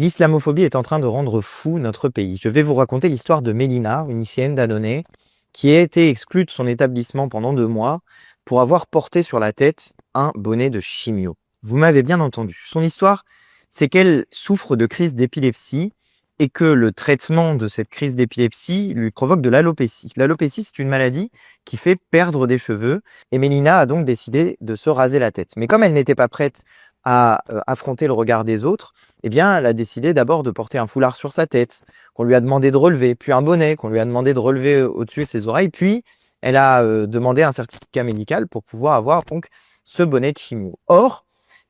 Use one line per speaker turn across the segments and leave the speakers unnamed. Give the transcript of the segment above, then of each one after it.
L'islamophobie est en train de rendre fou notre pays. Je vais vous raconter l'histoire de Mélina, une lycéenne d'Annonay, qui a été exclue de son établissement pendant 2 mois pour avoir porté sur la tête un bonnet de chimio. Vous m'avez bien entendu. Son histoire, c'est qu'elle souffre de crise d'épilepsie et que le traitement de cette crise d'épilepsie lui provoque de l'alopécie. L'alopécie, c'est une maladie qui fait perdre des cheveux et Mélina a donc décidé de se raser la tête. Mais comme elle n'était pas prête à affronter le regard des autres, eh bien, elle a décidé d'abord de porter un foulard sur sa tête, qu'on lui a demandé de relever, puis un bonnet qu'on lui a demandé de relever au-dessus de ses oreilles, puis elle a demandé un certificat médical pour pouvoir avoir donc ce bonnet de chimio. Or,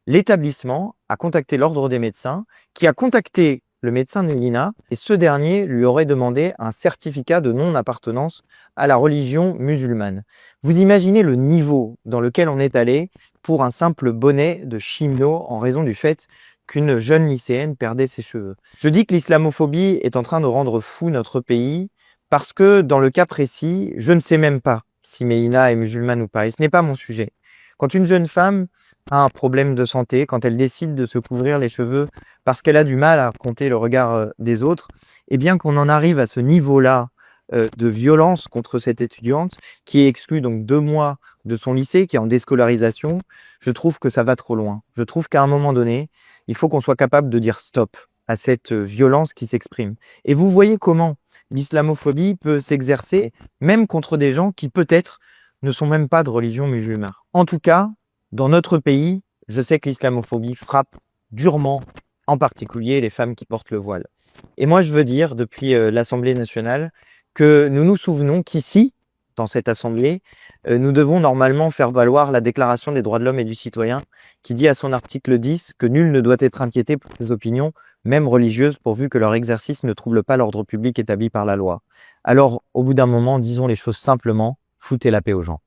l'établissement a contacté l'ordre des médecins, qui a contacté le médecin de Mélina, et ce dernier lui aurait demandé un certificat de non-appartenance à la religion musulmane. Vous imaginez le niveau dans lequel on est allé pour un simple bonnet de chimio en raison du fait qu'une jeune lycéenne perdait ses cheveux. Je dis que l'islamophobie est en train de rendre fou notre pays parce que dans le cas précis, je ne sais même pas si Mélina est musulmane ou pas, et ce n'est pas mon sujet. Quand une jeune femme a un problème de santé, quand elle décide de se couvrir les cheveux parce qu'elle a du mal à compter le regard des autres, et bien qu'on en arrive à ce niveau-là de violence contre cette étudiante qui est exclue donc 2 mois de son lycée, qui est en déscolarisation, je trouve que ça va trop loin. Je trouve qu'à un moment donné, il faut qu'on soit capable de dire stop à cette violence qui s'exprime. Et vous voyez comment l'islamophobie peut s'exercer même contre des gens qui peut-être ne sont même pas de religion musulmane. En tout cas, dans notre pays, je sais que l'islamophobie frappe durement, en particulier les femmes qui portent le voile. Et moi, je veux dire, depuis l'Assemblée nationale, que nous nous souvenons qu'ici, dans cette Assemblée, nous devons normalement faire valoir la Déclaration des droits de l'homme et du citoyen, qui dit à son article 10 que nul ne doit être inquiété pour ses opinions, même religieuses, pourvu que leur exercice ne trouble pas l'ordre public établi par la loi. Alors, au bout d'un moment, disons les choses simplement, foutez la paix aux gens.